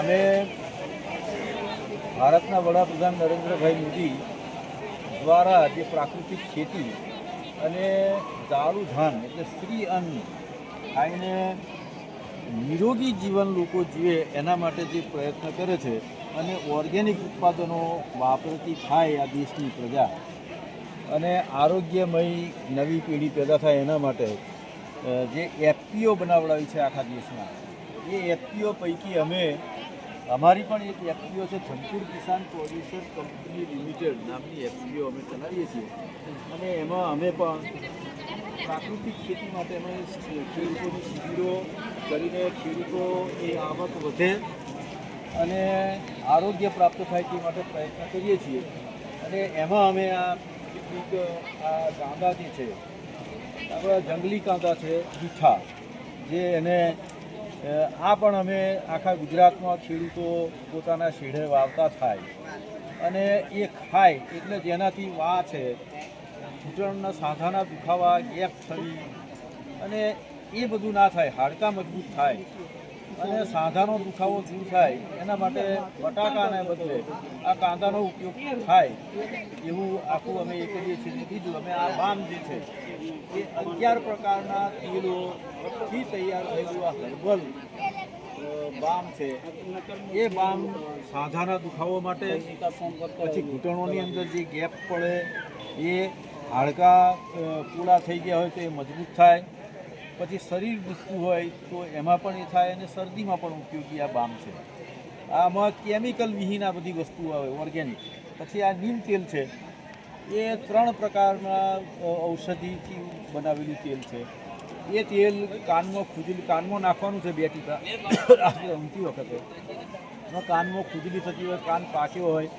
અમે ભારતના વડાપ્રધાન નરેન્દ્રભાઈ મોદી દ્વારા જે પ્રાકૃતિક ખેતી અને દાળું ધાન એટલે શ્રી અન્ન ખાઈને નિરોગી જીવન લોકો જીવે એના માટે જે પ્રયત્ન કરે છે અને ઓર્ગેનિક ઉત્પાદનો વાપરતી થાય આ દેશની પ્રજા અને આરોગ્યમય નવી પેઢી પેદા થાય એના માટે જે એફપીઓ બનાવડાવી છે આખા દેશમાં, એ એફપીઓ પૈકી અમારી પણ એક એફપીઓ છે ધનપુર કિસાન પ્રોડ્યુસર કંપની લિમિટેડ નામની એફપીઓ અમે ચલાવીએ છીએ અને એમાં અમે પણ પ્રાકૃતિક ખેતી માટે અમે ખેડૂતોની શિબિરો કરીને ખેડૂતો એ આવક વધે અને આરોગ્ય પ્રાપ્ત થાય તે માટે પ્રયત્ન કરીએ છીએ. અને એમાં અમે આ કેટલીક આ કાંદા જે છે આપણા જંગલી કાંદા છે મીઠા, જે એને આ પણ અમે આખા ગુજરાતમાં ખેડૂતો પોતાના શેઢે વાવતા થાય અને એ ખાય એટલે જેનાથી વા છે ઘૂંટણના સાંધાના દુખાવા, ગેપ થવી અને એ બધું ના થાય, હાડકાં મજબૂત થાય અને સાંધાનો દુખાવો દૂર થાય એના માટે બટાકાને બદલે આ કાંદાનો ઉપયોગ થાય એવું આખું અમે એ કરીએ છીએ. બીજું અમે આ બામ જે છે એ 11 પ્રકારના તેલોથી તૈયાર થયેલું આ હર્બલ બામ છે. એ બામ સાંધાના દુખાવો માટે, પછી ઘૂંટણોની અંદર જે ગેપ પડે એ હાડકાં પૂરા થઈ ગયા હોય તો એ મજબૂત થાય, પછી શરીર દુખતું હોય તો એમાં પણ એ થાય અને શરદીમાં પણ ઉપયોગી આ બામ છે. આમાં કેમિકલ વિહીન આ બધી વસ્તુઓ આવે ઓર્ગેનિક. પછી આ નીમ તેલ છે, એ 3 પ્રકારના ઔષધિથી બનાવેલું તેલ છે. એ તેલ કાનમાં નાખવાનું છે 2 ટીપા રાત્રે ઊંઘતી વખતે. કાનમાં ખુજલી થતી હોય, કાન પાક્યો હોય,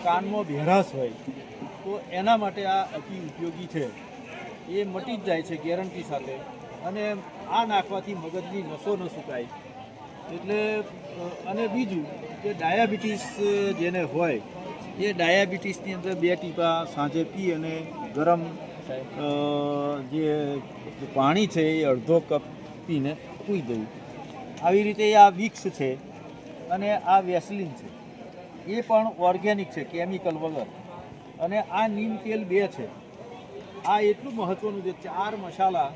કાનમાં ભેરાશ હોય તો એના માટે આ અતિ ઉપયોગી છે. એ મટી જ જાય છે ગેરંટી સાથે. અને આ નાખવાથી મગજની નસો ન સુકાય એટલે. અને બીજું કે ડાયાબિટીસ જેને હોય એ ડાયાબિટીસની અંદર 2 ટીપા સાંજે પી અને ગરમ જે પાણી છે એ અડધો કપ પીને સૂઈ દેવું. આવી રીતે આ વિક્સ છે અને આ વેસલિન છે, એ પણ ઓર્ગેનિક છે, કેમિકલ વગર. અને આ નીમ તેલ 2 છે. આ એટલું મહત્ત્વનું છે, 4 મસાલા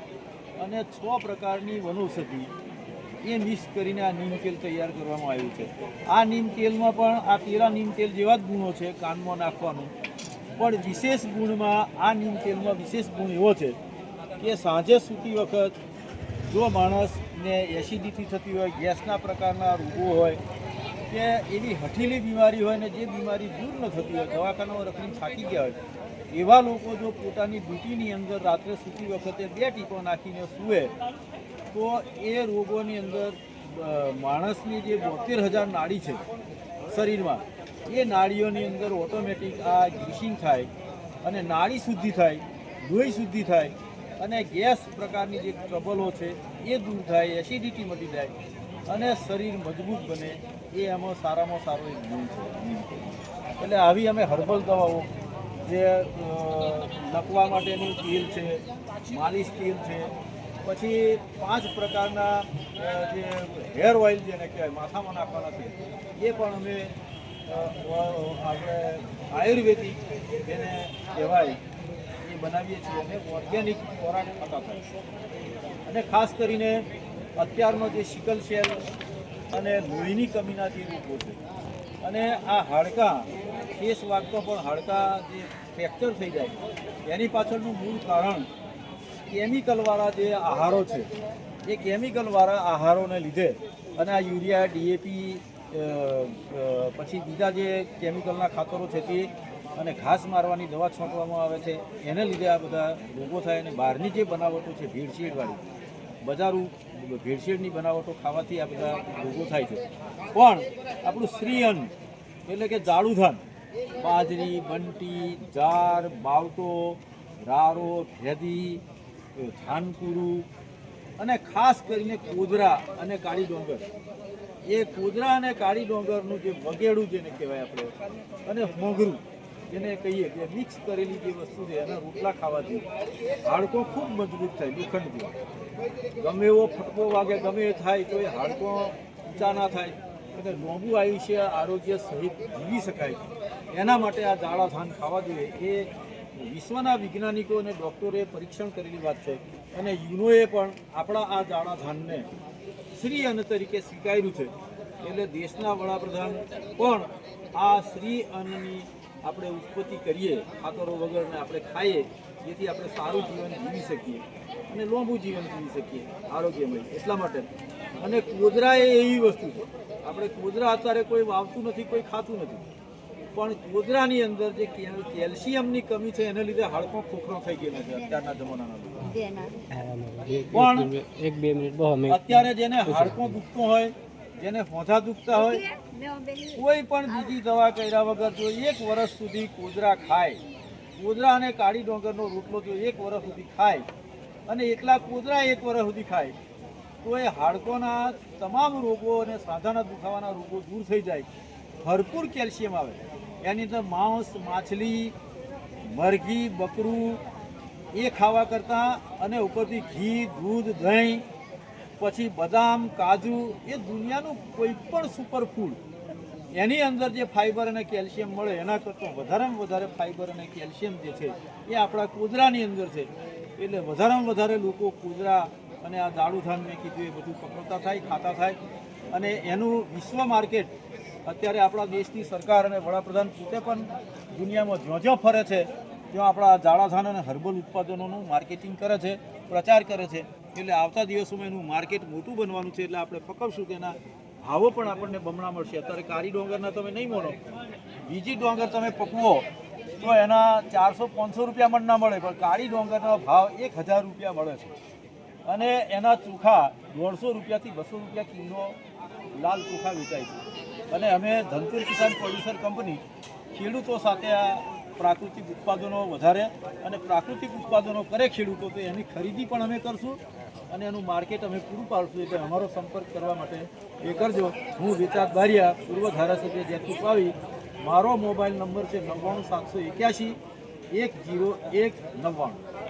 અને 6 પ્રકારની વનૌષધિ એ મિક્સ કરીને આ નીમ તેલ તૈયાર કરવામાં આવ્યું છે. આ નીમ તેલમાં પણ આ પેલા નીમ તેલ જેવા જ ગુણો છે કાનમાં નાખવાનું, પણ વિશેષ ગુણમાં આ નીમ તેલમાં વિશેષ ગુણ એવો છે કે સાંજે સૂતી વખત જો માણસને એસિડિટી થતી હોય, ગેસના પ્રકારના રોગો હોય કે એવી હઠીલી બીમારી હોય ને જે બીમારી દૂર ન થતી હોય, દવાખાનામાં રખડીને થાકી ગયા હોય, એવા લોકો જો પોતાની ડ્યુટીની અંદર રાત્રે સૂતી વખતે 2 ટીપો નાખીને સૂવે તો એ રોગોની અંદર માણસની જે 72,000 નાડી છે શરીરમાં, એ નાડીઓની અંદર ઓટોમેટિક આ ગ્રીસિંગ થાય અને નાડી શુદ્ધિ થાય, લોહી શુદ્ધિ થાય અને ગેસ પ્રકારની જે ટ્રબલો છે એ દૂર થાય, એસિડિટી મટી જાય અને શરીર મજબૂત બને. એ એમાં સારામાં સારો એક ગુણ છે. એટલે આવી અમે હર્બલ દવાઓ જે નકવા માટેનું તેલ છે, માલિશ તેલ છે, પછી 5 પ્રકારના જે હેર ઓઇલ જેને કહેવાય માથામાં નાખવાના છે, એ પણ અમે આપણે આયુર્વેદિક જેને કહેવાય એ બનાવીએ છીએ અને ઓર્ગેનિક ખોરાક ખાતા થાય. અને ખાસ કરીને અત્યારનો જે સિકલ સેલ અને લોહીની કમીના જે રોગો છે અને આ હાડકાં કેસ વાગતો પણ હાડકાં જે ફ્રેક્ચર થઈ જાય એની પાછળનું મૂળ કારણ કેમિકલવાળા જે આહારો છે, એ કેમિકલવાળા આહારોને લીધે અને આ યુરિયા, ડીએપી, પછી બીજા જે કેમિકલના ખાતરો છે તે અને ઘાસ મારવાની દવા છોંટવામાં આવે છે, એને લીધે આ બધા રોગો થાય. અને બહારની જે બનાવટો છે ભેળસેળવાળી, બજારું ભેળસેળની બનાવટો ખાવાથી આ બધા રોગો થાય છે. પણ આપણું શ્રી અન્ન એટલે કે જાડું ધાન, બાજરી, બંટી, જાર, બાવટો, રારો, ભેદી, ધાનકુરું અને ખાસ કરીને કોદરા અને કાળી ડોંગર, એ કોદરા અને કાળી ડોંગરનું જે વગેડું જેને કહેવાય આપણે, અને મોગરું જેને કહીએ કે મિક્સ કરેલી જે વસ્તુ છે એના રોટલા ખાવાથી હાડકો ખૂબ મજબૂત થાય, લોખંડ જેવા. ગમે એવો ફટકો વાગે, ગમે એ થાય તો એ હાડકો ઊંચા ના થાય, એટલે લાંબુ આયુષ્ય આરોગ્ય સહિત જીવી શકાય એના માટે આ જાડા ધાન ખાવા જોઈએ એ વિશ્વના વૈજ્ઞાનિકો અને ડૉક્ટરોએ પરીક્ષણ કરેલી વાત છે અને યુનોએ પણ આપણા આ જાડા ધાનને શ્રી અન્ન તરીકે સ્વીકાર્યું છે એટલે દેશના વડાપ્રધાન પણ આ શ્રી અન્નની આપણે ઉત્પત્તિ કરીએ ખાતરો વગરને આપણે ખાઈએ જેથી આપણે સારું જીવન જીવી શકીએ અને લાંબુ જીવન જીવી શકીએ આરોગ્યમય એટલા માટે અને કોદરા એ એવી વસ્તુ છે આપણે કોદરા અત્યારે કોઈ વાવતું નથી કોઈ ખાતું નથી પણ કોદરાની અંદર જે કેલ્શિયમની કમી છે એને લીધે હાડકો ખોખરો થઈ ગયેલા છે અત્યારના જમાનાના પણ અત્યારે જેને હાડકો દુખતો હોય જેને હોઠા દુખતા હોય કોઈ પણ બીજી દવા કર્યા વગર જો 1 વર્ષ સુધી કોદરા ખાય કોદરા અને કાળી ડોંગરનો રોટલો જો 1 વર્ષ સુધી ખાય અને એકલા કોદરા 1 વર્ષ સુધી ખાય તો એ હાડકોના તમામ રોગો અને સાંધાના દુખાવાના રોગો દૂર થઈ જાય ભરપૂર કેલ્શિયમ આવે એની અંદર માંસ માછલી મરઘી બકરું એ ખાવા કરતાં અને ઉપરથી ઘી દૂધ દહીં પછી બદામ કાજુ એ દુનિયાનું કોઈ પણ સુપર ફૂડ એની અંદર જે ફાઇબર અને કેલ્શિયમ મળે એના કરતાં વધારેમાં વધારે ફાઇબર અને કેલ્શિયમ જે છે એ આપણા કોદરાની અંદર છે એટલે વધારેમાં વધારે લોકો કોદરા અને આ દાળું ધાન મેં કીધું એ બધું પકડતા થાય ખાતા થાય અને એનું વિશ્વ માર્કેટ અત્યારે આપણા દેશની સરકાર અને વડાપ્રધાન પોતે પણ દુનિયામાં જ્યાં ફરે છે ત્યાં આપણા જાડા ધાન અને હર્બલ ઉત્પાદનોનું માર્કેટિંગ કરે છે પ્રચાર કરે છે એટલે આવતા દિવસોમાં એનું માર્કેટ મોટું બનવાનું છે એટલે આપણે પકડશું કે એના ભાવો પણ આપણને બમણા મળશે અત્યારે કાળી ડોંગરના તમે નહીં મળો બીજી ડોંગર તમે પકવો તો એના 400-500 રૂપિયા મણ ના મળે પણ કાળી ડોંગરનો ભાવ 1000 રૂપિયા મળે છે અને એના ચોખા 150 રૂપિયાથી 200 રૂપિયા કિલો લાલ ચોખા વેચાય છે અને અમે ધનપુર કિસાન પ્રોડ્યુસર કંપની ખેડૂતો સાથે આ પ્રાકૃતિક ઉત્પાદનો વધારે અને પ્રાકૃતિક ઉત્પાદનો કરે ખેડૂતો તો એની ખરીદી પણ અમે કરશું અને એનું માર્કેટ અમે પૂરું પાડશું એટલે અમારો સંપર્ક કરવા માટે એ કરજો હું વિચાર બારિયા પૂર્વ ધારાસભ્ય જેતપુર પાવી મારો મોબાઈલ નંબર છે 99 781 101 99